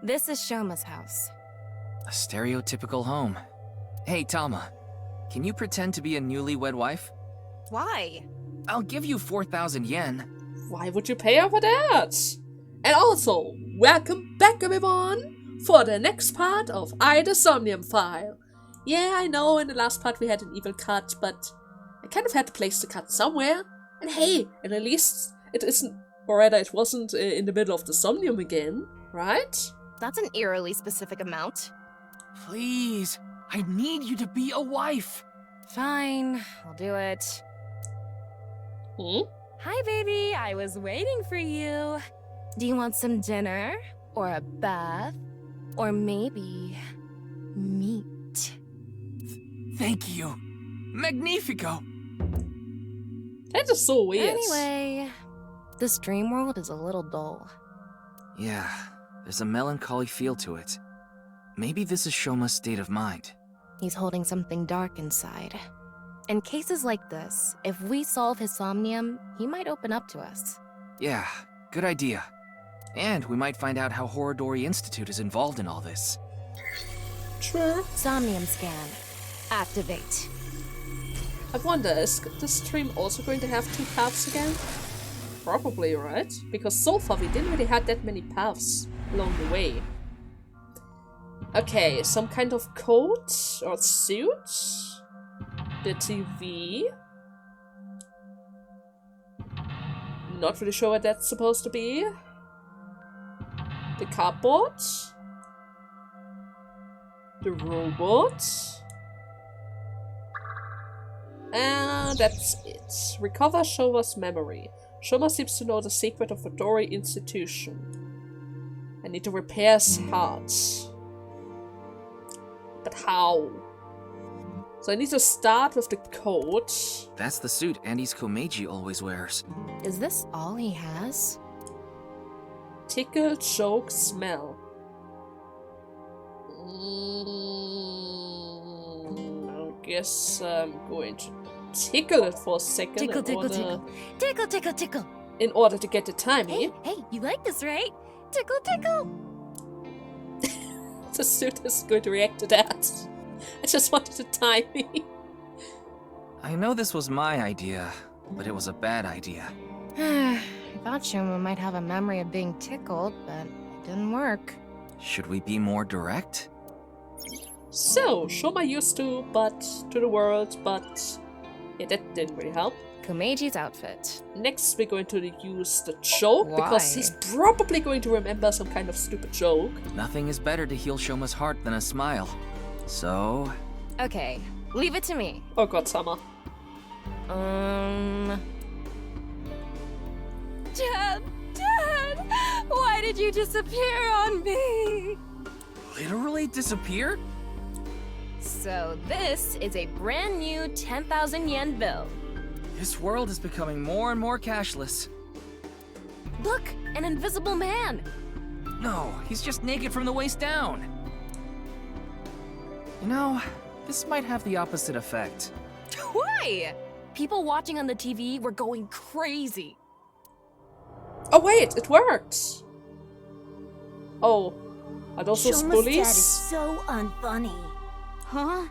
This is Shoma's house. A stereotypical home. Hey, Tama. Can you pretend to be a newlywed wife? Why? I'll give you 4,000 yen. Why would you pay her for that? And also, welcome back everyone for the next part of the Somnium file. Yeah, I know in the last part we had an evil cut, but I kind of had to place the cut somewhere. And hey, and at least it isn't, or rather it wasn't in the middle of the Somnium again, right? That's an eerily specific amount. Please, I need you to be a wife. Fine, I'll do it. Hi, baby. I was waiting for you. Do you want some dinner? Or a bath? Or maybe meat? Thank you. Magnifico. That is so weird. Anyway, this dream world is a little dull. Yeah, there's a melancholy feel to it. Maybe this is Shoma's state of mind. He's holding something dark inside. In cases like this, if we solve his somnium, he might open up to us. Yeah, good idea. And we might find out how Horodori Institute is involved in all this. True. Somnium scan. Activate. I wonder, is this stream also going to have 2 paths again? Probably, right? Because so far we didn't really have that many paths along the way. Okay, some kind of coat or suit? The TV? Not really sure what that's supposed to be. The cardboard? The robot? And that's it. Recover Shoma's memory. Shoma seems to know the secret of Horodori Institution. I need to repair his heart. But how? So I need to start with the coat. That's the suit Andy's Komeijiis always wears. Is this all he has? Tickle, choke, smell. I guess I'm going to tickle it for a second. Tickle, tickle, tickle. Tickle, tickle, tickle. In order to get the timing. Hey, you like this, right? Tickle, tickle. The suit is going to react to that. I just wanted the timing. I know this was my idea, but it was a bad idea. I thought Shoma might have a memory of being tickled, but it didn't work. Should we be more direct? So, Shoma used to the world, but yeah, that didn't really help. Komeiji's outfit. Next, we're going to use the joke, Why? because he's probably going to remember some kind of stupid joke. Nothing is better to heal Shoma's heart than a smile. So... Okay, leave it to me. Oh god, Summer. Dad! Why did you disappear on me? Literally disappear? So this is a brand new 10,000 yen bill. This world is becoming more and more cashless. Look, an invisible man. No, he's just naked from the waist down. You know, this might have the opposite effect. Why? People watching on the TV were going crazy. Oh wait, it worked! Oh, are those those Shoma's bullies? dad is so unfunny. Huh?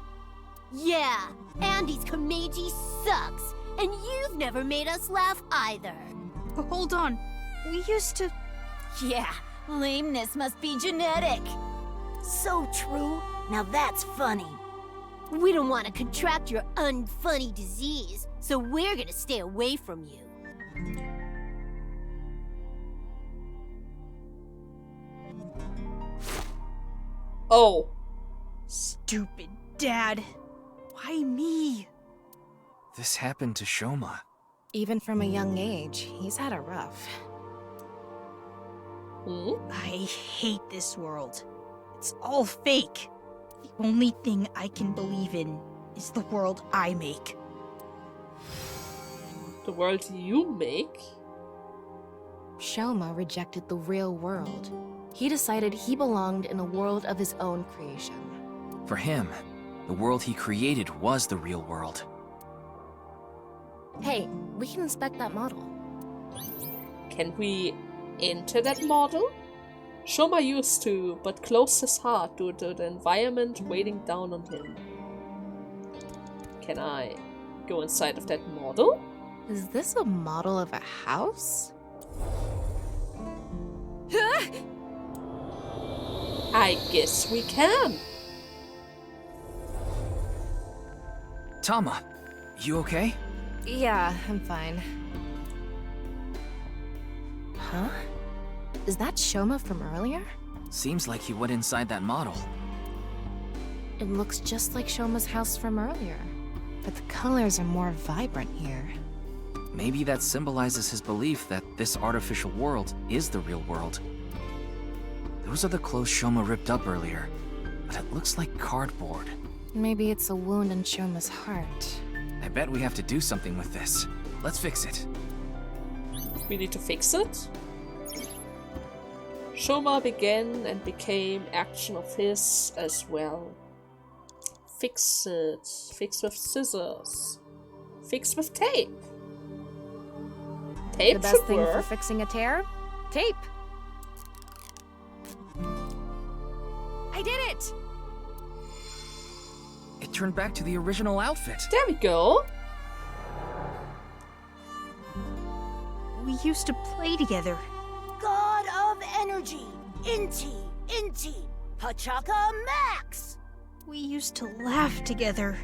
Yeah, Andy's Komeijiis sucks, and you've never made us laugh either. Hold on, we used to... Yeah, lameness must be genetic. So true. Now that's funny. We don't want to contract your unfunny disease, so we're gonna stay away from you. Oh. Stupid dad. Why me? This happened to Shoma. Even from a young age, he's had it rough. I hate this world. It's all fake. The only thing I can believe in is the world I make. The world you make? Shoma rejected the real world. He decided he belonged in a world of his own creation. For him, the world he created was the real world. Hey, we can inspect that model. Can we enter that model? Shoma used to, but closed his heart due to the environment weighing down on him. Can I go inside of that model? Is this a model of a house? I guess we can. Tama, you okay? Yeah, I'm fine. Huh? Is that Shoma from earlier? Seems like he went inside that model. It looks just like Shoma's house from earlier, but the colors are more vibrant here. Maybe that symbolizes his belief that this artificial world is the real world. Those are the clothes Shoma ripped up earlier, but it looks like cardboard. Maybe it's a wound in Shoma's heart. I bet we have to do something with this. Let's fix it. We need to fix it? Shoma began and became action of his as well. Fix it. Fix with scissors. Fix with tape. Tape The best should thing for work. fixing a tear? Tape. I did it! It turned back to the original outfit. There we go. We used to play together. God of Energy, Inti, Pachaka Max! We used to laugh together.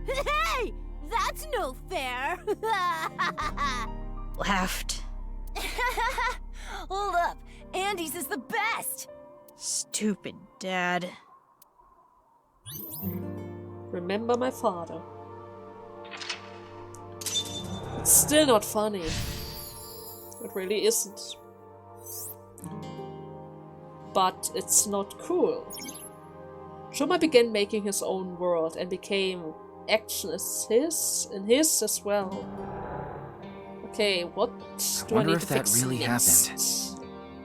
Hey! That's no fair! Laughed. Hold up, Andy's is the best! Stupid dad. Remember my father. It's still not funny. It really isn't. But it's not cool. Shoma began making his own world and became action as his as well. Okay, what do I wonder need if to that fix really next?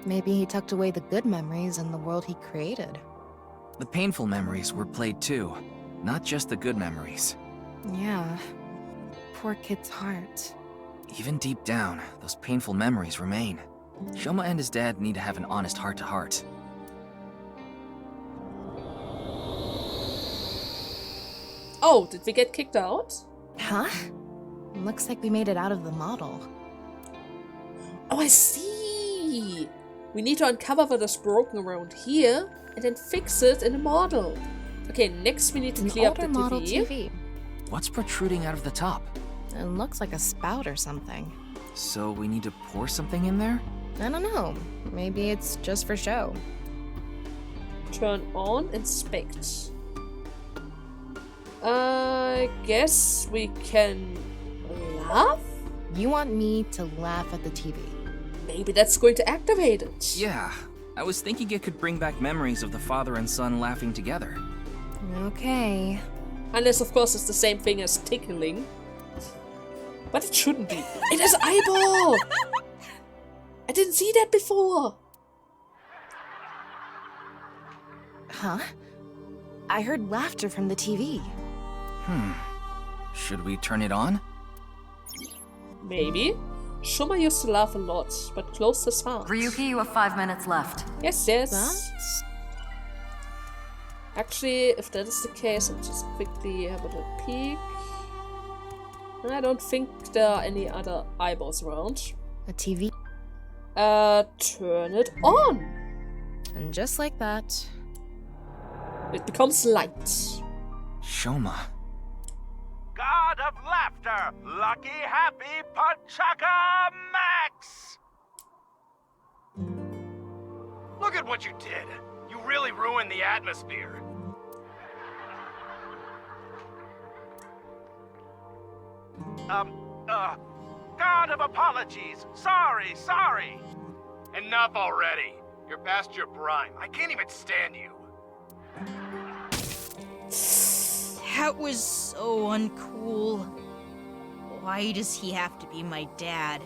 Maybe he tucked away the good memories in the world he created. The painful memories were played too, not just the good memories. Yeah. Poor kid's heart. Even deep down, those painful memories remain. Shoma and his dad need to have an honest heart-to-heart. Oh, did we get kicked out? Huh? Looks like we made it out of the model. Oh, I see! We need to uncover what is broken around here and then fix it in the model. Okay, next we need to An clear up older the model TV. TV. What's protruding out of the top? It looks like a spout or something. So we need to pour something in there? I don't know. Maybe it's just for show. Turn on, inspect. I guess we can laugh? You want me to laugh at the TV? Maybe that's going to activate it. Yeah, I was thinking it could bring back memories of the father and son laughing together. Okay. Unless, of course, it's the same thing as tickling. But it shouldn't be. It has eyeball! I didn't see that before. Huh? I heard laughter from the TV. Should we turn it on? Maybe. Shoma used to laugh a lot, but closed his heart. Ryuki, you have 5 minutes left. Yes, yes. That's... Actually, if that is the case, I'll just quickly have a little peek. I don't think there are any other eyeballs around. a TV. Turn it on. And just like that... It becomes light. Shoma. God of laughter, lucky, happy Pachaka Max! Look at what you did. You really ruined the atmosphere. God of apologies. Sorry. Enough already. You're past your prime. I can't even stand you. That was so uncool. Why does he have to be my dad?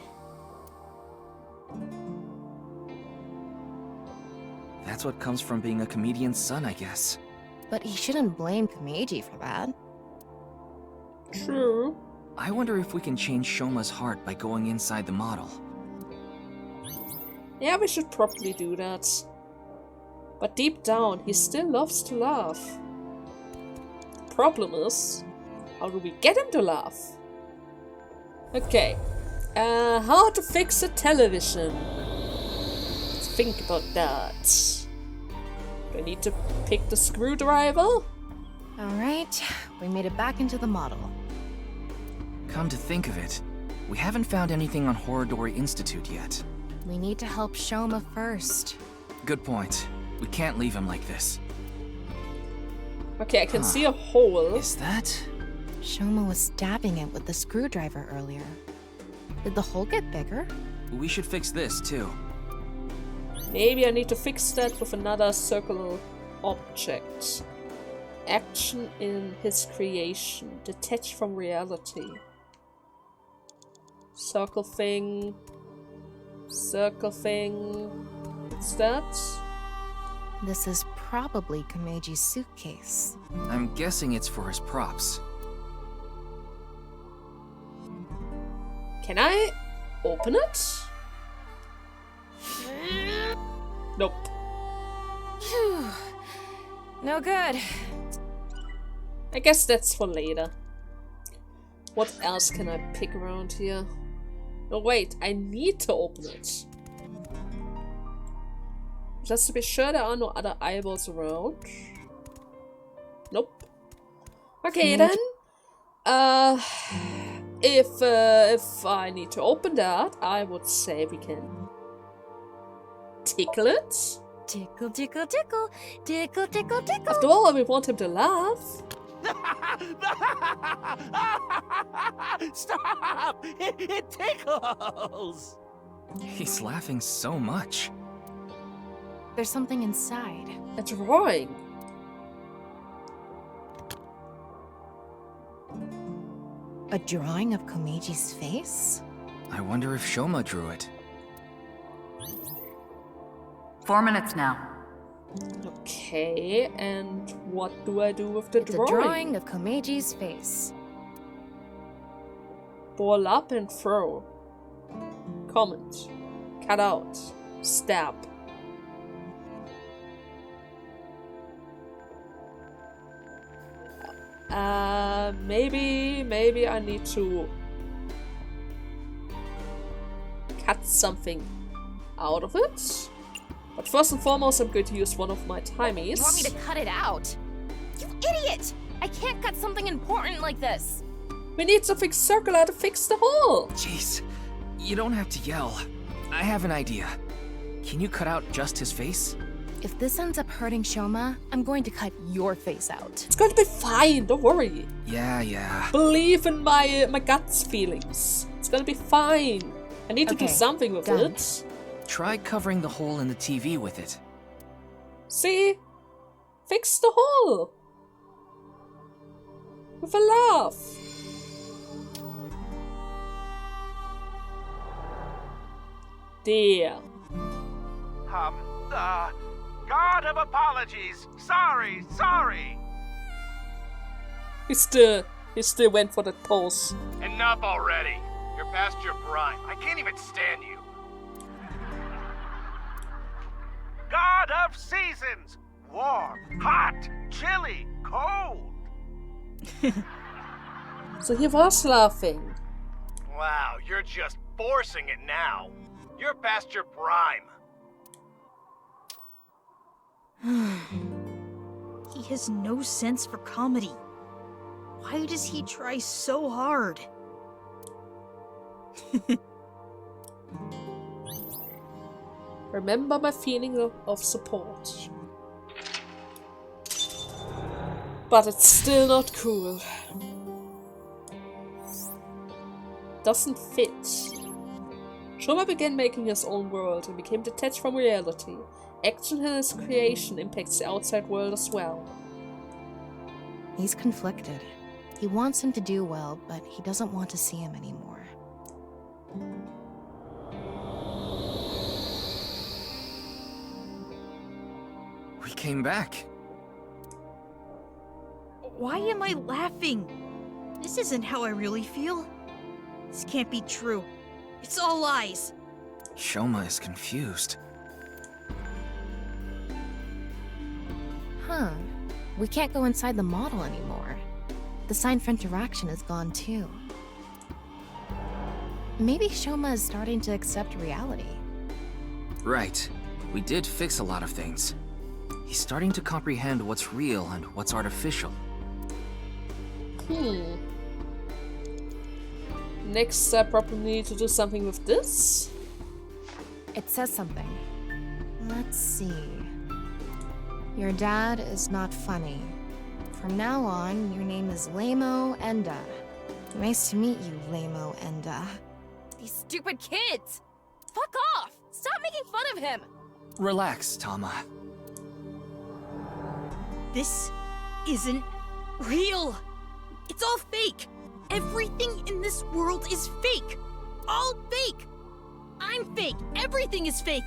That's what comes from being a comedian's son, I guess. But he shouldn't blame Komeijiis for that. True. I wonder if we can change Shoma's heart by going inside the model. Yeah, we should probably do that. But deep down, he still loves to laugh. Problem is, how do we get him to laugh? Okay. How to fix a television. Let's think about that. Do I need to pick the screwdriver? Alright, we made it back into the model. Come to think of it, we haven't found anything on Horridori Institute yet. We need to help Shoma first. Good point. We can't leave him like this. Okay, I can see a hole. Is that? Shoma was stabbing it with the screwdriver earlier. Did the hole get bigger? We should fix this too. Maybe I need to fix that with another circular object. Action in his creation. Detached from reality. Circle thing. Circle thing. What's that? This is probably Komeiji's suitcase. I'm guessing it's for his props. Can I open it? Nope. Phew. No good. I guess that's for later. What else can I pick around here? Oh wait, I need to open it. Just to be sure there are no other eyeballs around. Nope. Okay then. If I need to open that, I would say we can tickle it. Tickle, tickle, tickle. Tickle, tickle, tickle. After all, we want him to laugh. Stop! It tickles! He's laughing so much. There's something inside. A drawing. A drawing of Komeiji's face? I wonder if Shoma drew it. 4 minutes now. Okay, and what do I do with the It's drawing? a drawing of Komeiji's face. Ball up and throw. Comment. Cut out. Stab. Maybe I need to cut something out of it. But first and foremost, I'm going to use one of my timies. You want me to cut it out? You idiot! I can't cut something important like this. We need something circular to fix the hole. Jeez, you don't have to yell. I have an idea. Can you cut out just his face? If this ends up hurting Shoma, I'm going to cut your face out. It's going to be fine, don't worry. Yeah. Believe in my gut's feelings. It's gonna be fine. I need to do Okay, something with done. it. Try covering the hole in the TV with it. See? Fix the hole. With a laugh. There. God of apologies. Sorry. He still went for that pose. Enough already. You're past your prime. I can't even stand you. God of seasons. Warm, hot, chilly, cold. So he was laughing. Wow, you're just forcing it now. You're past your prime. He has no sense for comedy. Why does he try so hard? Remember my feeling of support. But it's still not cool. Doesn't fit. Shoma began making his own world and became detached from reality. Action in his creation impacts the outside world as well. He's conflicted. He wants him to do well, but he doesn't want to see him anymore. We came back. Why am I laughing? This isn't how I really feel. This can't be true. It's all lies. Shoma is confused. Huh. We can't go inside the model anymore. The sign for interaction is gone too. Maybe Shoma is starting to accept reality. Right. We did fix a lot of things. He's starting to comprehend what's real and what's artificial. Next, I probably need to do something with this. It says something. Let's see. Your dad is not funny. From now on, your name is Lamo Enda. Nice to meet you, Lamo Enda. These stupid kids! Fuck off! Stop making fun of him! Relax, Tama. This isn't real. It's all fake. Everything in this world is fake. All fake. I'm fake. Everything is fake.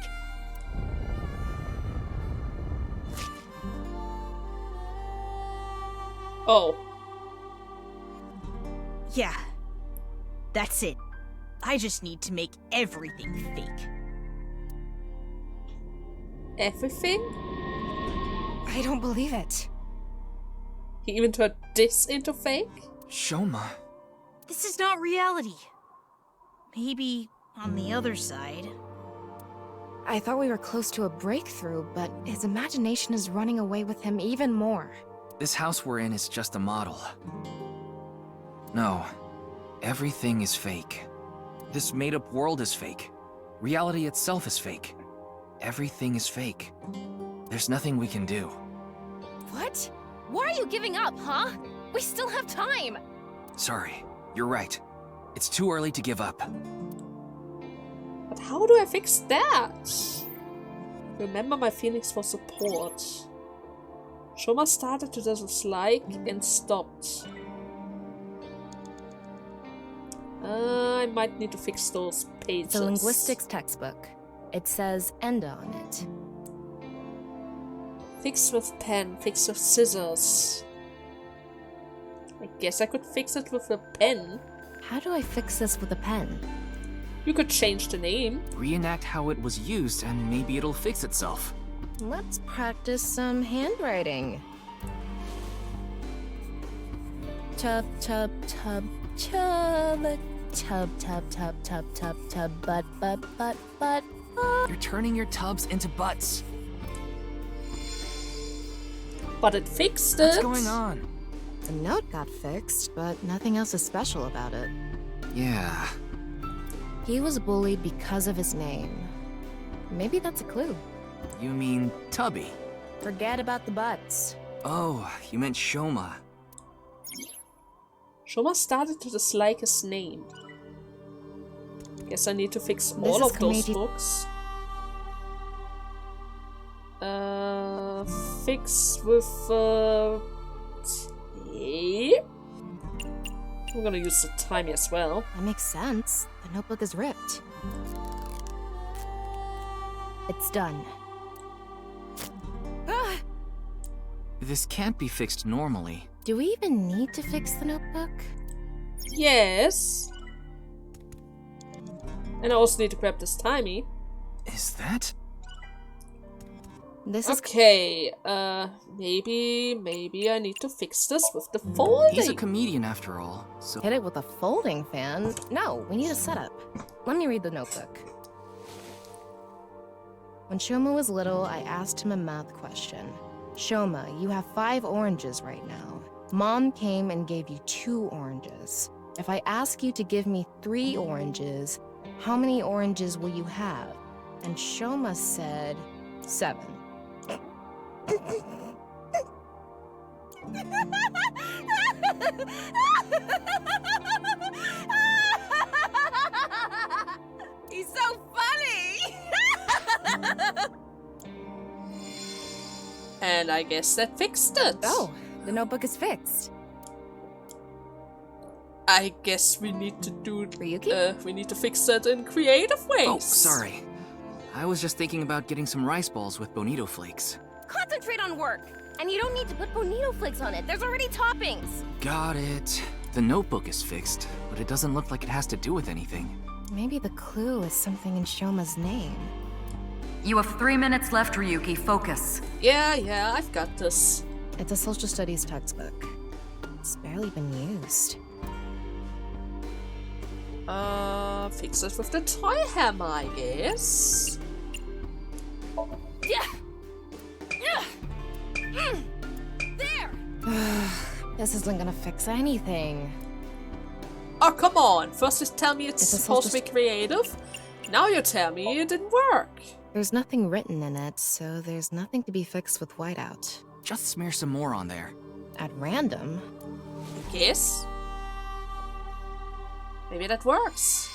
Oh. Yeah. That's it. I just need to make everything fake. Everything? I don't believe it. He even turned this into fake? Shoma. This is not reality. Maybe on the other side. I thought we were close to a breakthrough, but his imagination is running away with him even more. This house we're in is just a model. No. Everything is fake. This made-up world is fake. Reality itself is fake. Everything is fake. There's nothing we can do. What? Why are you giving up, huh? We still have time! Sorry. You're right. It's too early to give up. But how do I fix that? Remember my feelings for support. Shoma started to dislike and stopped. I might need to fix those pages. The linguistics textbook. It says Enda on it. Fix with pen, fix with scissors. I guess I could fix it with a pen. How do I fix this with a pen? You could change the name. Reenact how it was used and maybe it'll fix itself. Let's practice some handwriting. Tub, tub, tub, chub, tub, tub, tub, tub, tub, tub, butt, butt, butt, butt. You're turning your tubs into butts. But it fixed it. What's going on? The note got fixed, but nothing else is special about it. Yeah. He was bullied because of his name. Maybe that's a clue. You mean Tubby? Forget about the butts. Oh, you meant Shoma. Shoma started to dislike his name. Guess I need to fix This all is of those Komeijiis. books. Fix with tape. I'm gonna use the timey as well. That makes sense. The notebook is ripped. It's done. Ah! This can't be fixed normally. Do we even need to fix the notebook? Yes. And I also need to grab this timey. Is that? This is Okay, maybe I need to fix this with the folding. He's a comedian after all, so... hit it with a folding fan. No, we need a setup. Let me read the notebook. When Shoma was little, I asked him a math question. Shoma, you have 5 oranges right now. Mom came and gave you 2 oranges. If I ask you to give me 3 oranges, how many oranges will you have? And Shoma said 7. He's so funny! And I guess that fixed it. Oh, the notebook is fixed. I guess we need to do... Ryuki? we need to fix it in creative ways. Oh, sorry. I was just thinking about getting some rice balls with bonito flakes. Concentrate on work! And you don't need to put bonito flakes on it. There's already toppings. Got it. The notebook is fixed, but it doesn't look like it has to do with anything. Maybe the clue is something in Shoma's name. You have 3 minutes left, Ryuki. Focus. Yeah, I've got this. It's a social studies textbook. It's barely been used. Fix it with the toy hammer, I guess. There! This isn't gonna fix anything. Oh, come on. First you tell me it's It's a supposed to be social creative. Now you tell me it didn't work. There's nothing written in it, so there's nothing to be fixed with whiteout. Just smear some more on there. At random? I guess. Maybe that works.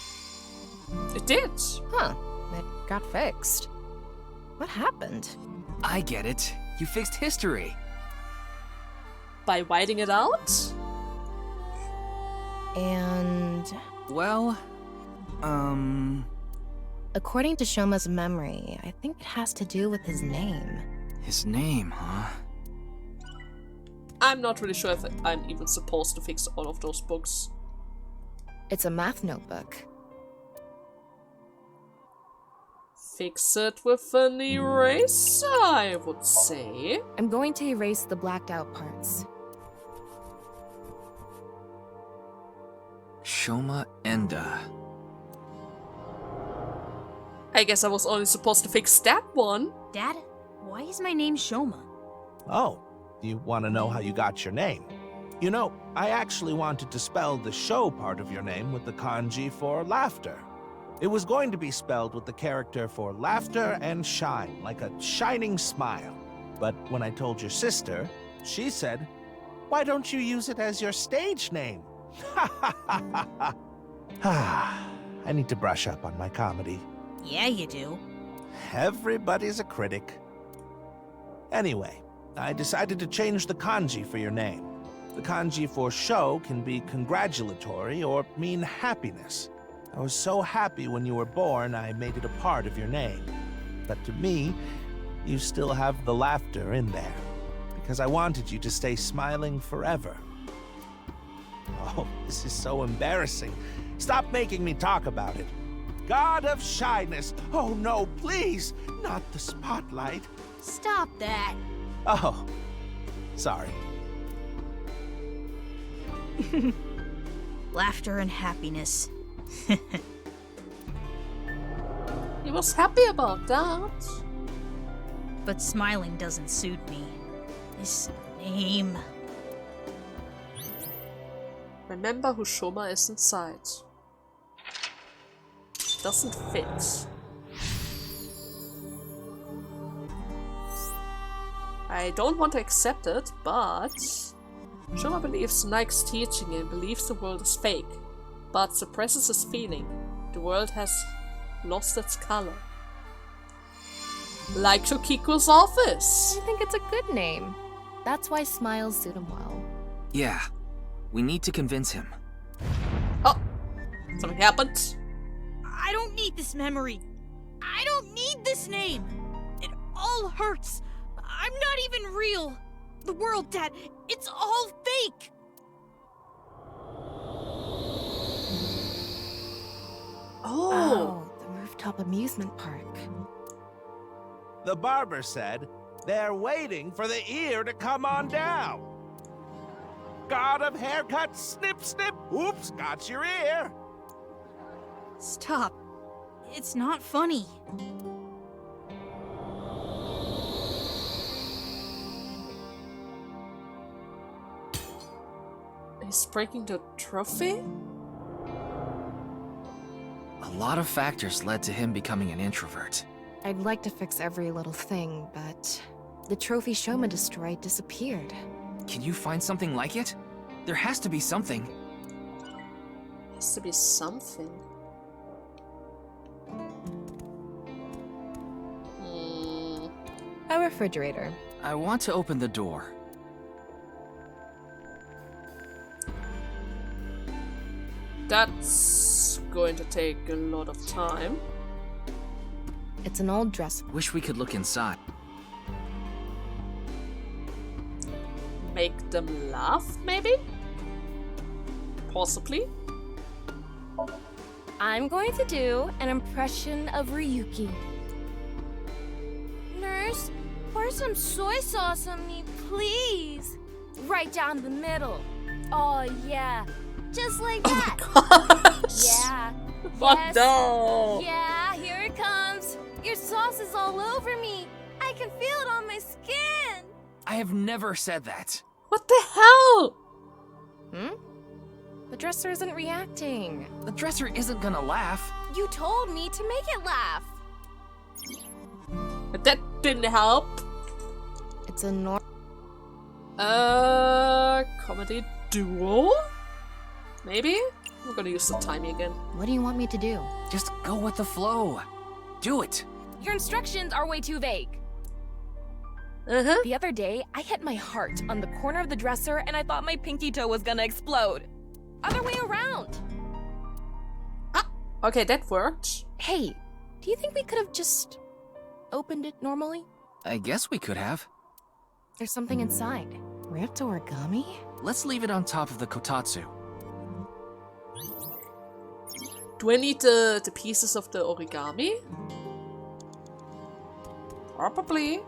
It did. Huh. It got fixed. What happened? I get it. You fixed history. By whiting it out? And... Well, according to Shoma's memory, I think it has to do with his name. his name, huh? I'm not really sure if I'm even supposed to fix all of those books. It's a math notebook. Fix it with an eraser, I would say. I'm going to erase the blacked out parts. Shoma Enda. I guess I was only supposed to fix that one. Dad, why is my name Shoma? Oh, you want to know how you got your name? You know, I actually wanted to spell the show part of your name with the kanji for laughter. It was going to be spelled with the character for laughter and shine, like a shining smile. But when I told your sister, she said, "Why don't you use it as your stage name?" I need to brush up on my comedy. Yeah, you do. Everybody's a critic. Anyway, I decided to change the kanji for your name. The kanji for show can be congratulatory or mean happiness. I was so happy when you were born, I made it a part of your name. But to me, you still have the laughter in there, because I wanted you to stay smiling forever. Oh, this is so embarrassing. Stop making me talk about it. God of shyness. Oh no, please, not the spotlight. Stop that. Oh, sorry. Laughter and happiness. He was happy about that. But smiling doesn't suit me. This name. Remember who Shoma is inside. Doesn't fit. I don't want to accept it, but Shoma believes Nike's teaching and believes the world is fake, but suppresses his feeling. The world has lost its color. Like Shokiko's office. I think it's a good name. That's why smiles suit him well. Yeah, we need to convince him. Oh, something happened. I don't need this memory. I don't need this name. It all hurts. I'm not even real. The world, Dad, it's all fake. Oh. The rooftop amusement park. The barber said they're waiting for the ear to come on down. God of haircuts, snip, snip. Oops, got your ear. Stop. It's not funny. He's breaking the trophy? A lot of factors led to him becoming an introvert. I'd like to fix every little thing, but the trophy Shoma destroyed disappeared. Can you find something like it? There has to be something. Has to be something. A refrigerator. I want to open the door. That's going to take a lot of time. It's an old dresser. Wish we could look inside. Make them laugh, maybe? Possibly? I'm going to do an impression of Ryuki. Nurse, pour some soy sauce on me, please. Right down the middle. Oh, yeah. Just like that. Gosh. Yeah. What Yes. no? Yeah, here it comes. Your sauce is all over me. I can feel it on my skin. I have never said that. What the hell? The dresser isn't reacting. The dresser isn't gonna laugh. You told me to make it laugh. But that didn't help. It's a Comedy duo? Maybe? I'm gonna use the timing again. What do you want me to do? Just go with the flow. Do it. Your instructions are way too vague. Uh-huh. The other day, I hit my heart on the corner of the dresser and I thought my pinky toe was gonna explode. Other way around. Okay, that worked. Hey, do you think we could have just opened it normally? I guess we could have. There's something inside. Ripped origami? Let's leave it on top of the kotatsu. Do I need the pieces of the origami? Probably.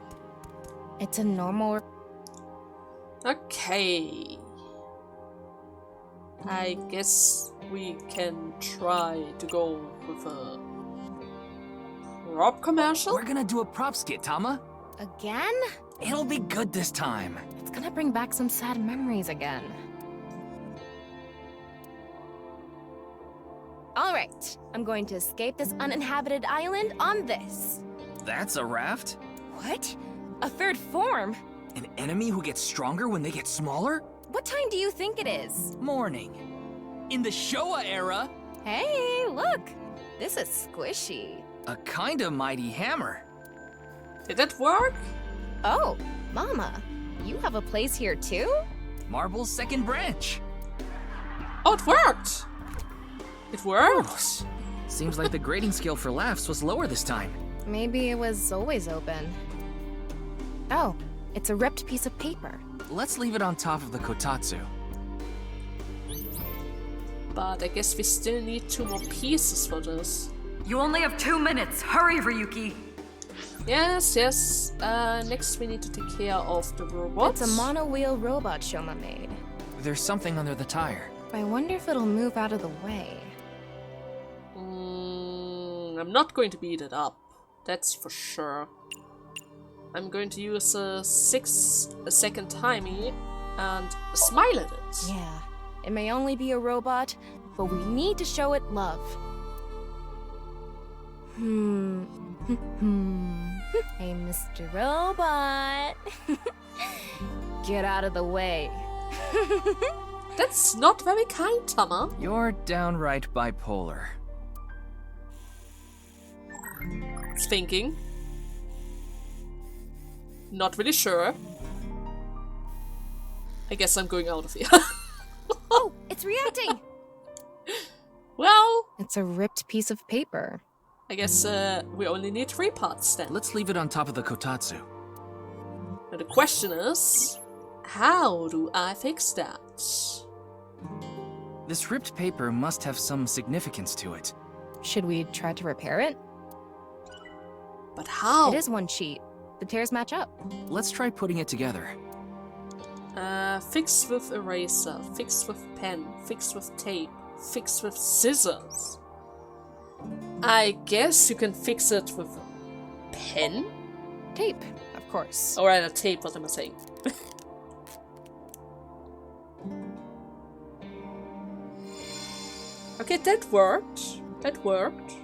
It's a normal... Okay. I guess we can try to go with a prop commercial? We're gonna do a prop skit, Tama. Again? It'll be good this time. It's gonna bring back some sad memories again. Alright, I'm going to escape this uninhabited island on this. That's a raft? What? A third form? An enemy who gets stronger when they get smaller? What time do you think it is? Morning. In the Showa era, Hey, look! This is squishy. a kind of mighty hammer. Did that work? Oh, Mama, you have a place here too? Marble's second branch. Oh, it worked! It worked! Seems like the grading scale for laughs was lower this time. Maybe it was always open. Oh, it's a ripped piece of paper. Let's leave it on top of the kotatsu. But I guess we still need 2 more pieces for this. You only have 2 minutes. Hurry, Ryuki. Yes, yes. Next we need to take care of the robots. It's a mono-wheel robot Shoma made. There's something under the tire. I wonder if it'll move out of the way. I'm not going to beat it up. That's for sure. I'm going to use a 6-second timing and smile at it. Yeah, it may only be a robot, but we need to show it love. Hey, Mr. Robot. Get out of the way. That's not very kind, Tama. You're downright bipolar. Thinking. Not really sure. I guess I'm going out of here. Oh, it's reacting. Well, It's a ripped piece of paper. I guess we only need 3 parts then. Let's leave it on top of the kotatsu. Now the question is, how do I fix that? This ripped paper must have some significance to it. Should we try to repair it? But how? It is one sheet. The tears match up. Let's try putting it together. Fix with eraser, fix with pen, fix with tape, fix with scissors. I guess you can fix it with a pen? Tape, of course. Alright, a tape, what am I saying? Okay, that worked. That worked.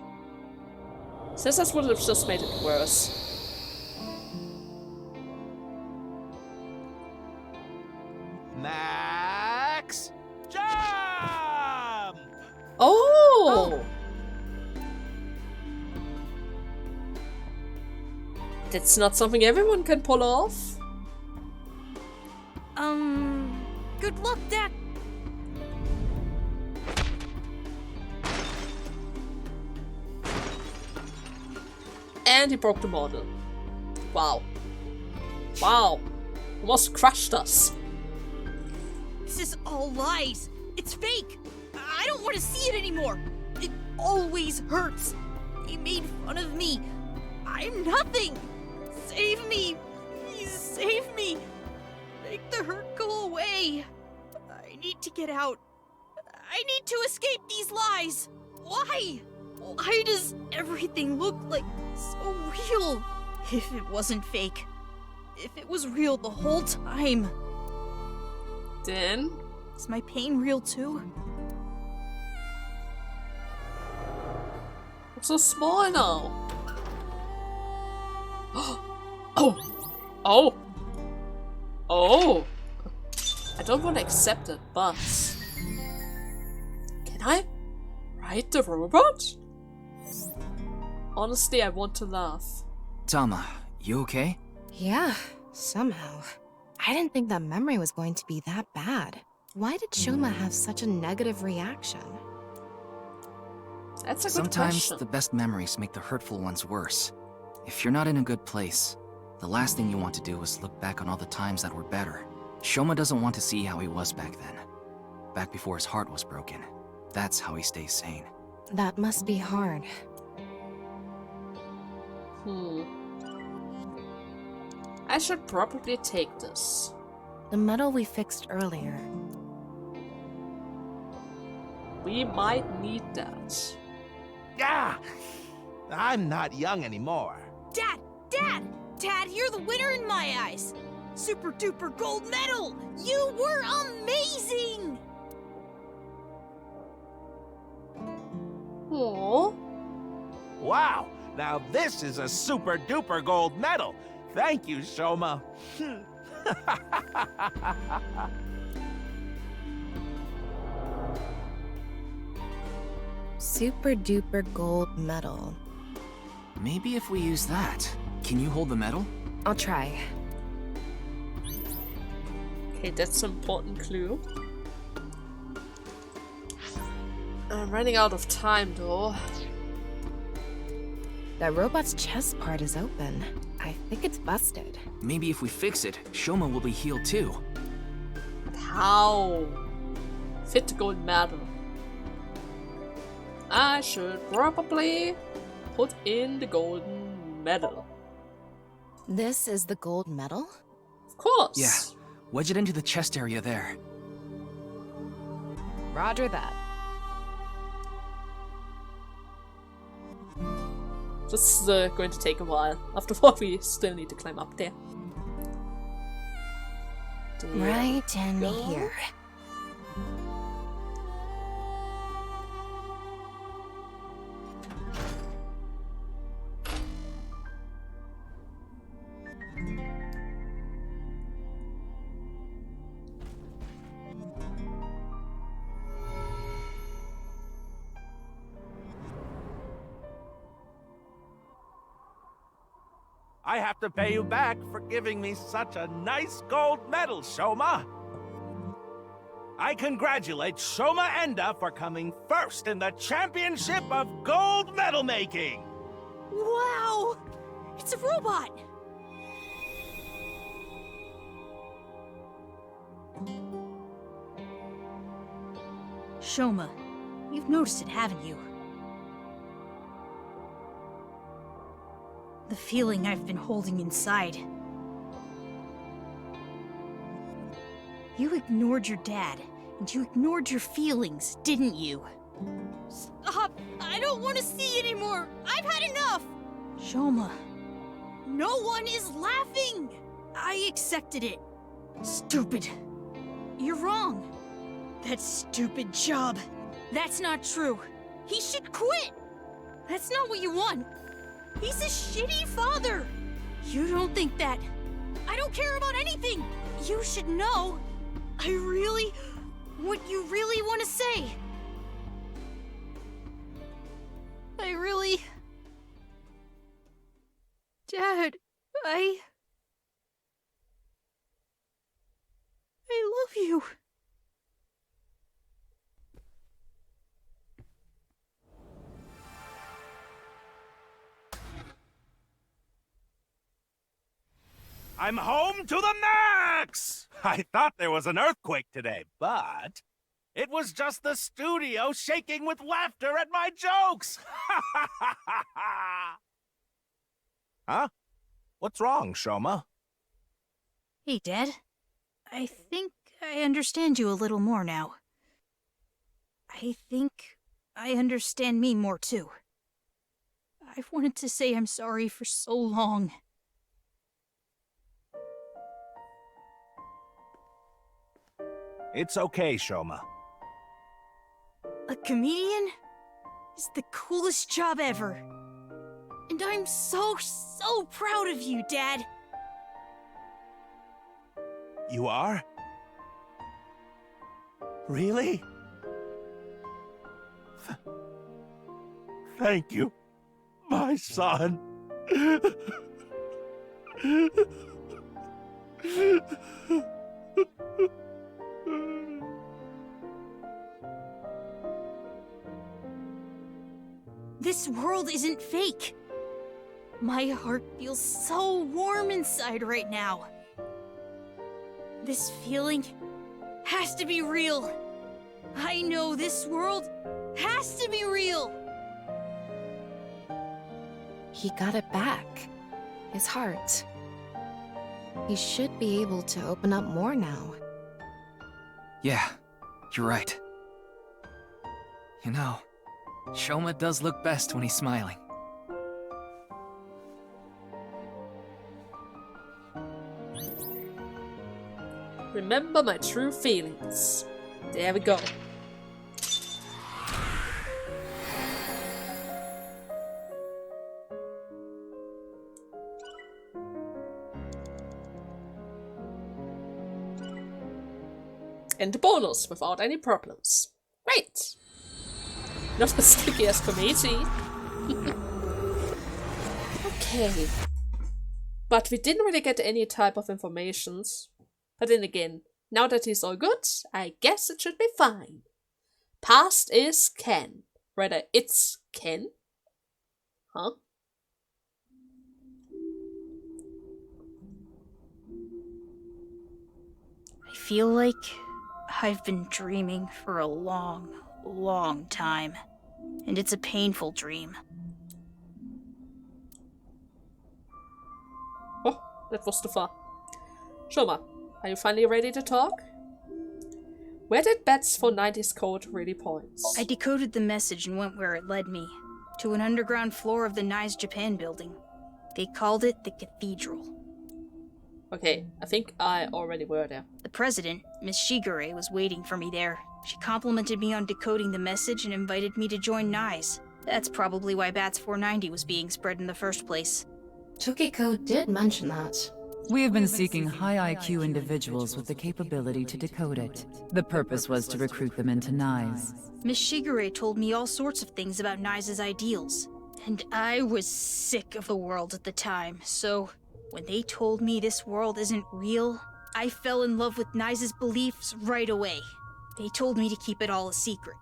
Scissors would have just made it worse. Max, jump! Oh! That's not something everyone can pull off. Good luck, Dad. And he broke the model. Wow. Wow. Almost crushed us. This is all lies. It's fake. I don't want to see it anymore. It always hurts. He made fun of me. I'm nothing. Save me! Please save me! Make the hurt go away! I need to get out. I need to escape these lies! Why? Why does everything look like so real? If it wasn't fake. If it was real the whole time. Then? Is my pain real too? I'm so small now. Oh! Oh! Oh! I don't want to accept it, but... Can I ride the robot? Honestly, I want to laugh. Tama, you okay? Yeah, somehow. I didn't think that memory was going to be that bad. Why did Shoma have such a negative reaction? That's a good Sometimes question. the best memories make the hurtful ones worse. If you're not in a good place, the last thing you want to do is look back on all the times that were better. Shoma doesn't want to see how he was back then. Back before his heart was broken. That's how he stays sane. That must be hard. I should probably take this. The medal we fixed earlier. We might need that. Ah! I'm not young anymore. Dad! Dad! Dad, you're the winner in my eyes! Super duper gold medal! You were amazing! Aww. Wow, now this is a super duper gold medal. Thank you, Shoma. Super duper gold medal. Maybe if we use that. Can you hold the medal? I'll try. Okay, that's an important clue. I'm running out of time though. That robot's chest part is open. I think it's busted. Maybe if we fix it, Shoma will be healed too. But how? Fit the gold medal. I should probably put in the golden medal. This is the gold medal? Of course. Yeah, wedge it into the chest area there. Roger that. This is going to take a while. After all, we still need to climb up there. Right in here. I have to pay you back for giving me such a nice gold medal, Shoma. I congratulate Shoma Enda for coming first in the championship of gold medal making. Wow! It's a robot! Shoma, you've noticed it, haven't you? The feeling I've been holding inside. You ignored your dad, and you ignored your feelings, didn't you? Stop! I don't want to see anymore! I've had enough! Shoma, no one is laughing! I accepted it. Stupid. You're wrong. That stupid job. That's not true. He should quit! That's not what you want. He's a shitty father! You don't think that. I don't care about anything! You should know. What you really want to say. Dad, I love you. I'm home to the max! I thought there was an earthquake today, but it was just the studio shaking with laughter at my jokes! Huh? What's wrong, Shoma? Hey, Dad. I think I understand you a little more now. I think I understand me more, too. I've wanted to say I'm sorry for so long. It's okay, Shoma. A comedian is the coolest job ever. And I'm so proud of you, Dad. You are? Really? Thank you, my son. This world isn't fake. My heart feels so warm inside right now. This feeling has to be real. I know this world has to be real. He got it back. His heart. He should be able to open up more now. Yeah, you're right. You know, Shoma does look best when he's smiling. Remember my true feelings. There we go. And the bonus without any problems. Great! Not as sticky as Komeijiis. Okay. But we didn't really get any type of informations. But then again, now that he's all good, I guess it should be fine. Past is can. Rather, it's can. Huh? I feel like I've been dreaming for a long time. And it's a painful dream. Oh, that was too far. Shoma, are you finally ready to talk? Where did Bats for 90s code really point? I decoded the message and went where it led me. To an underground floor of the Nice Japan building. They called it the Cathedral. Okay, I think I already were there. The president, Miss Shigure, was waiting for me there. She complimented me on decoding the message and invited me to join NICE. That's probably why Bats 490 was being spread in the first place. Tukiko did mention that. We have been seeking high IQ individuals with the capability to decode it. The purpose was to recruit them into NICE. Miss Shigure told me all sorts of things about NICE's ideals. And I was sick of the world at the time, so when they told me this world isn't real, I fell in love with NICE's beliefs right away. They told me to keep it all a secret.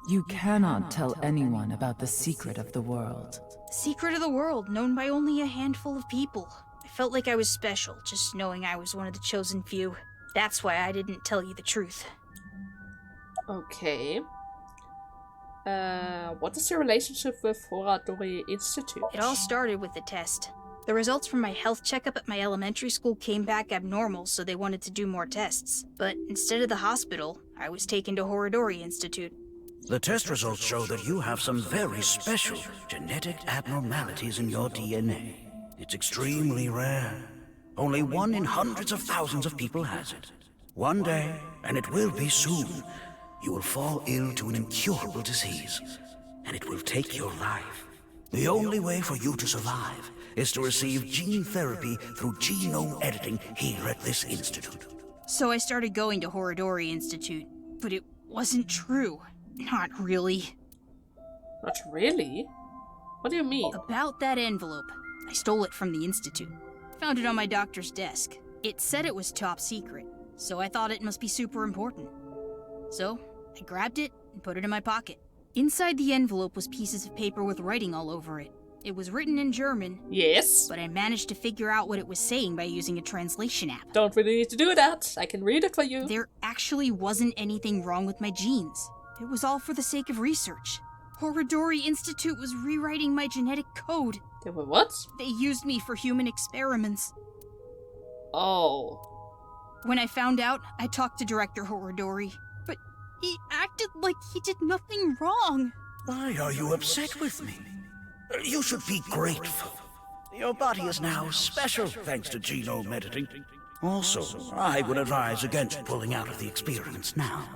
You cannot tell anyone about the secret of the world. Secret of the world, known by only a handful of people. I felt like I was special, just knowing I was one of the chosen few. That's why I didn't tell you the truth. Okay. What is your relationship with Horadori Institute? It all started with the test. The results from my health checkup at my elementary school came back abnormal, so they wanted to do more tests. But instead of the hospital, I was taken to Horadori Institute. The test results show that you have some very special genetic abnormalities in your DNA. It's extremely rare. Only 1 in hundreds of thousands of people has it. One day, and it will be soon, you will fall ill to an incurable disease, and it will take your life. The only way for you to survive is to receive gene therapy through genome editing here at this institute. So I started going to Horadori Institute, but it wasn't true. Not really. Not really? What do you mean? About that envelope. I stole it from the institute. Found it on my doctor's desk. It said it was top secret, so I thought it must be super important. So, I grabbed it and put it in my pocket. Inside the envelope was pieces of paper with writing all over it. It was written in German. Yes. But I managed to figure out what it was saying by using a translation app. Don't really need to do that. I can read it for you. There actually wasn't anything wrong with my genes. It was all for the sake of research. Horadori Institute was rewriting my genetic code. They were what? They used me for human experiments. Oh. When I found out, I talked to Director Horadori, but he acted like he did nothing wrong. Why are you upset with me? You should be grateful. Your body is now special thanks to genome editing. Also, I would advise against pulling out of the experiments now.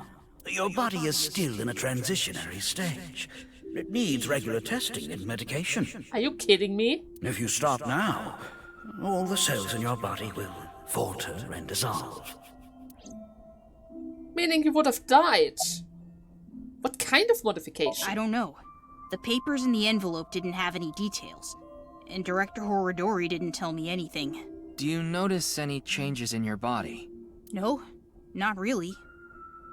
Your body is still in a transitionary stage. It needs regular testing and medication. Are you kidding me? If you stop now, all the cells in your body will falter and dissolve. Meaning you would have died. What kind of modification? I don't know. The papers in the envelope didn't have any details, and Director Horadori didn't tell me anything. Do you notice any changes in your body? No, not really.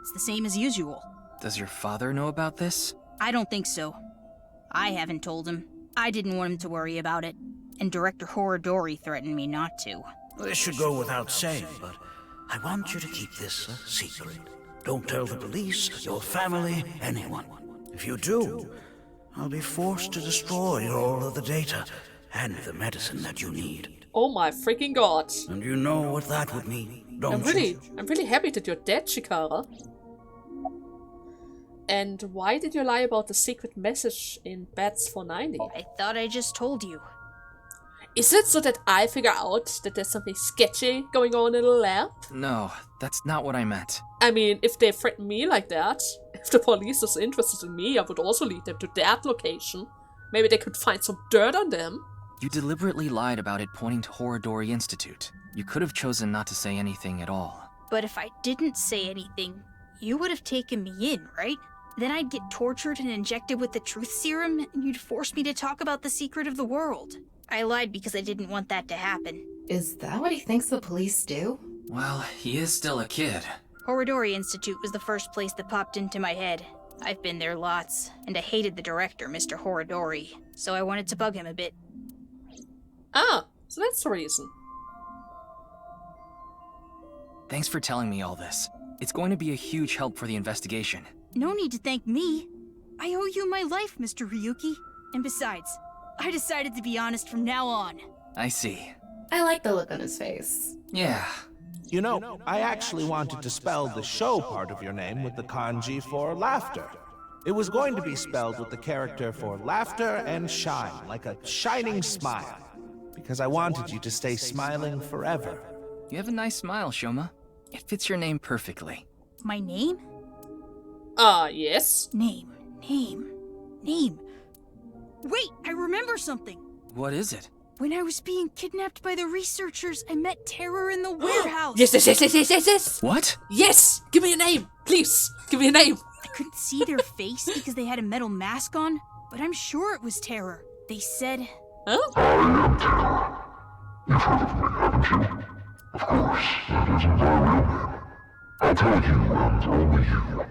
It's the same as usual. Does your father know about this? I don't think so. I haven't told him. I didn't want him to worry about it, and Director Horadori threatened me not to. This should go without saying, but I want you to keep this a secret. Don't tell the police, your family, anyone. If you do, I'll be forced to destroy all of the data and the medicine that you need. Oh my freaking god. And you know what that would mean, don't you? I'm really happy that you're dead, Chikara. And why did you lie about the secret message in Bats 490? I thought I just told you. Is it so that I figure out that there's something sketchy going on in the lab? No, that's not what I meant. I mean, if they threaten me like that, if the police is interested in me, I would also lead them to that location. Maybe they could find some dirt on them. You deliberately lied about it pointing to Horadori Institute. You could have chosen not to say anything at all. But if I didn't say anything, you would have taken me in, right? Then I'd get tortured and injected with the truth serum, and you'd force me to talk about the secret of the world. I lied because I didn't want that to happen. Is that what he thinks the police do? Well, he is still a kid. Horadori Institute was the first place that popped into my head. I've been there lots, and I hated the director, Mr. Horadori, so I wanted to bug him a bit. Ah, so that's the reason. Thanks for telling me all this. It's going to be a huge help for the investigation. No need to thank me. I owe you my life, Mr. Ryuki. And besides, I decided to be honest from now on. I see. I like the look on his face. Yeah. You know, I actually wanted to spell the show part of your name with the kanji for laughter. It was going to be spelled with the character for laughter and shine, like a shining smile. Because I wanted you to stay smiling forever. You have a nice smile, Shoma. It fits your name perfectly. My name? Yes. Name. Wait, I remember something. What is it? When I was being kidnapped by the researchers, I met Terror in the warehouse. Yes. What? Yes! Give me a name! Please! Give me a name! I couldn't see their face because they had a metal mask on, but I'm sure it was Terror. They said... Huh? I am Tickle. You've heard of me, haven't you? Of course, that isn't my real name. I'll tell you and only you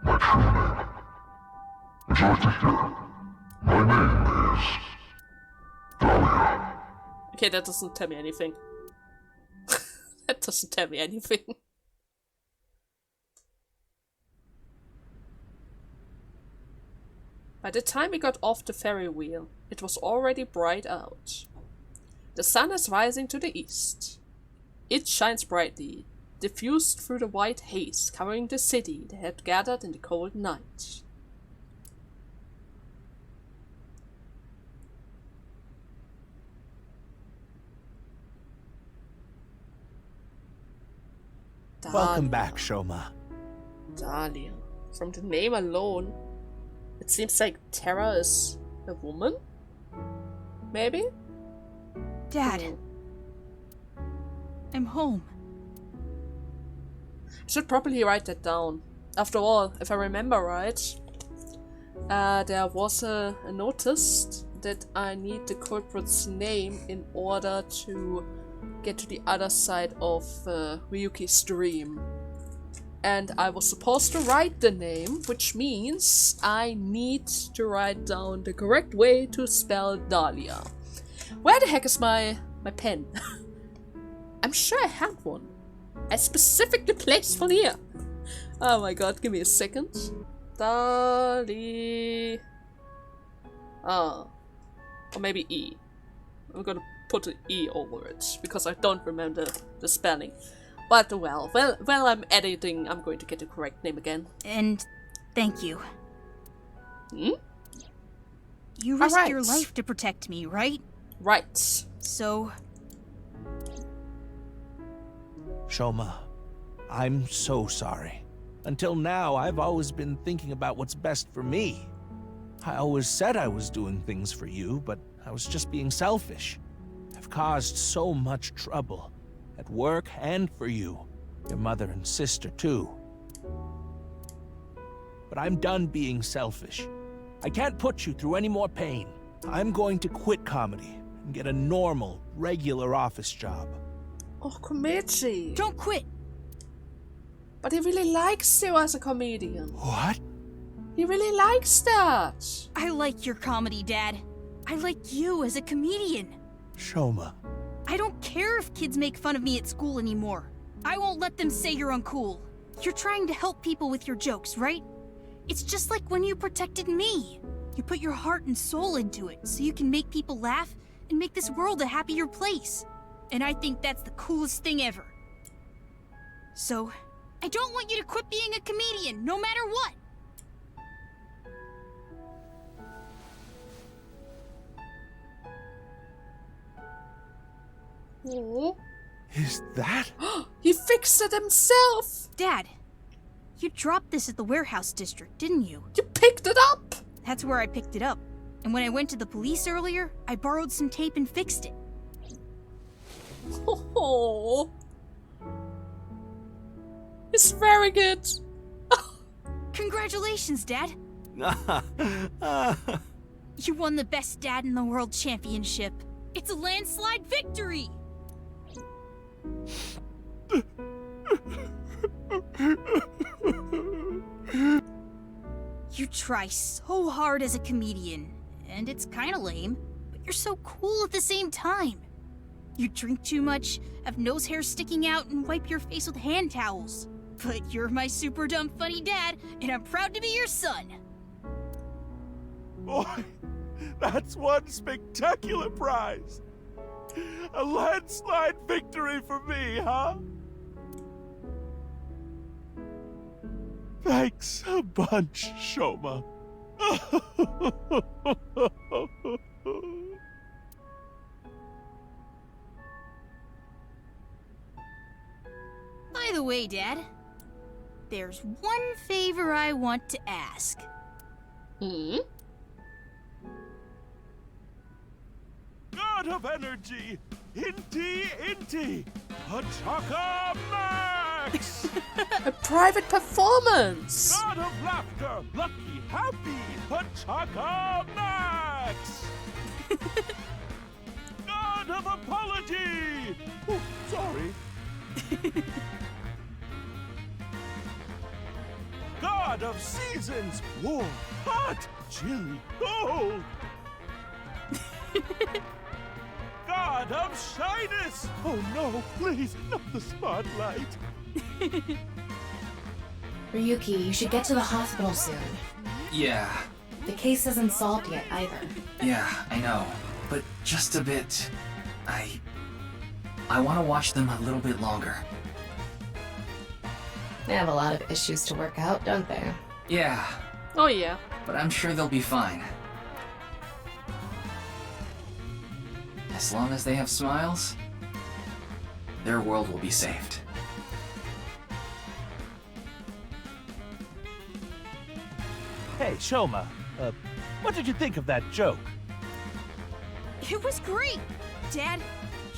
my true name. Would you like to hear? My name is... Dahlia. Okay, that doesn't tell me anything. That doesn't tell me anything. By the time we got off the ferry wheel, it was already bright out. The sun is rising to the east. It shines brightly, diffused through the white haze covering the city that had gathered in the cold night. Welcome back, Shoma. Dahlia. From the name alone, it seems like Terra is a woman? Maybe? Dad. I'm home. I should probably write that down. After all, if I remember right, there was a notice that I need the culprit's name in order to get to the other side of Ryuki's dream. And I was supposed to write the name, which means I need to write down the correct way to spell Dahlia. Where the heck is my pen? I'm sure I had one. I specifically placed one here. Oh my god, give me a second. Dahlia. Or maybe E. I'm gonna put an E over it because I don't remember the spelling. But well, while I'm editing, I'm going to get the correct name again. And thank you. Hmm? You risked your life to protect me, right? Right. So... Shoma, I'm so sorry. Until now, I've always been thinking about what's best for me. I always said I was doing things for you, but I was just being selfish. I've caused so much trouble, at work and for you, your mother and sister too. But I'm done being selfish. I can't put you through any more pain. I'm going to quit comedy and get a normal, regular office job. Oh, Komeijiis. Don't quit! But he really likes you as a comedian. What? He really likes that. I like your comedy, Dad. I like you as a comedian. Shoma. I don't care if kids make fun of me at school anymore. I won't let them say you're uncool. You're trying to help people with your jokes, right? It's just like when you protected me. You put your heart and soul into it so you can make people laugh and make this world a happier place. And I think that's the coolest thing ever. So, I don't want you to quit being a comedian, no matter what. Oh. Is that? He fixed it himself! Dad, you dropped this at the warehouse district, didn't you? You picked it up! That's where I picked it up. And when I went to the police earlier, I borrowed some tape and fixed it. Oh. It's very good. Congratulations, Dad. You won the Best Dad in the World Championship. It's a landslide victory! You try so hard as a comedian, and it's kinda lame, but you're so cool at the same time. You drink too much, have nose hair sticking out, and wipe your face with hand towels. But you're my super dumb funny dad, and I'm proud to be your son. Boy, that's one spectacular prize. A landslide victory for me, huh? Thanks a bunch, Shoma. By the way, Dad, there's one favor I want to ask. Hmm? God of energy, Inti, Pachaka Max! A private performance! God of laughter, lucky, happy, Pachaka Max! God of apology! Oh, sorry. God of seasons, warm, hot, chilly, cold! God of shyness! Oh no, please, not the spotlight! Ryuki, you should get to the hospital soon. Yeah, The case isn't solved yet either. yeah, I know. But just a bit... I want to watch them a little bit longer. They have a lot of issues to work out, don't they? Yeah, Oh yeah. but I'm sure they'll be fine. As long as they have smiles, their world will be saved. Hey, Shoma, what did you think of that joke? It was great! Dad,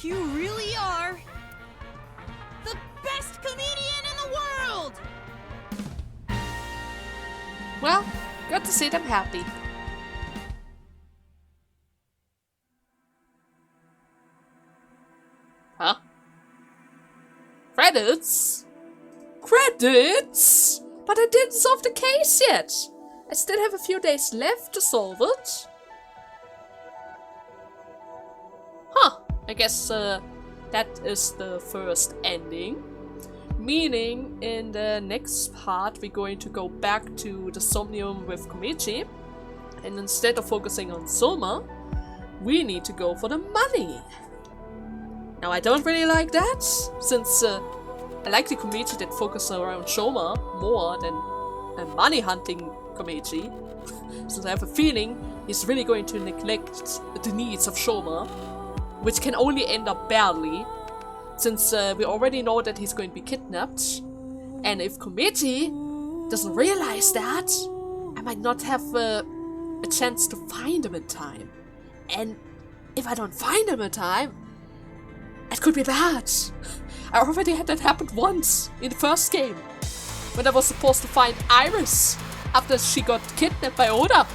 you really are the best comedian in the world! Well, good to see them happy. Huh? Credits? Credits? But I didn't solve the case yet. I still have a few days left to solve it. Huh. I guess that is the first ending. Meaning, in the next part, we're going to go back to the Somnium with Komeijiis. and instead of focusing on Soma, we need to go for the money. Now I don't really like that, since I like the Komeijiis that focus around Shoma more than a money hunting Komeijiis, since I have a feeling he's really going to neglect the needs of Shoma, which can only end up badly, since we already know that he's going to be kidnapped, and if Komeijiis doesn't realize that, I might not have a chance to find him in time. And if I don't find him in time, it could be bad. I already had that happen once in the first game, when I was supposed to find Iris after she got kidnapped by Oda.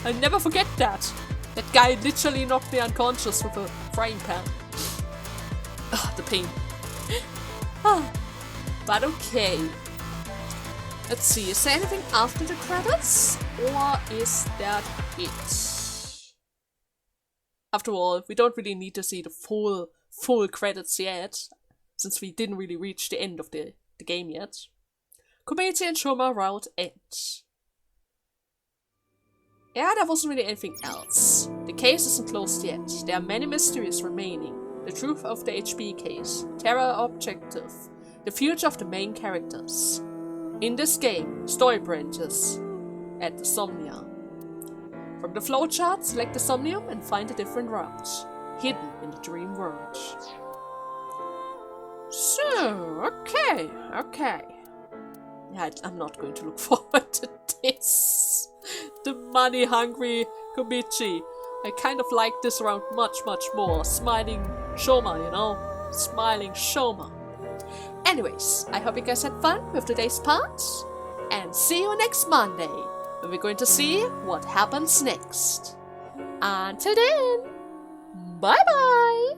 I'll never forget that. That guy literally knocked me unconscious with a frying pan. Ugh, the pain. But okay. Let's see, is there anything after the credits? Or is that it? After all, we don't really need to see the full credits yet, since we didn't really reach the end of the game yet. Komeijiis and Shoma route ends. Yeah, there wasn't really anything else. The case isn't closed yet. There are many mysteries remaining. The truth of the HB case, Terra Objective, the future of the main characters. In this game, story branches at the Somnium. From the flowchart, select the Somnium and find a different route, hidden in the dream world. So, okay. Yeah, I'm not going to look forward to this. The money-hungry Komeijiis. I kind of like this round much more. Smiling Shoma, you know? Smiling Shoma. Anyways, I hope you guys had fun with today's part. And see you next Monday, when we're going to see what happens next. Until then, bye bye!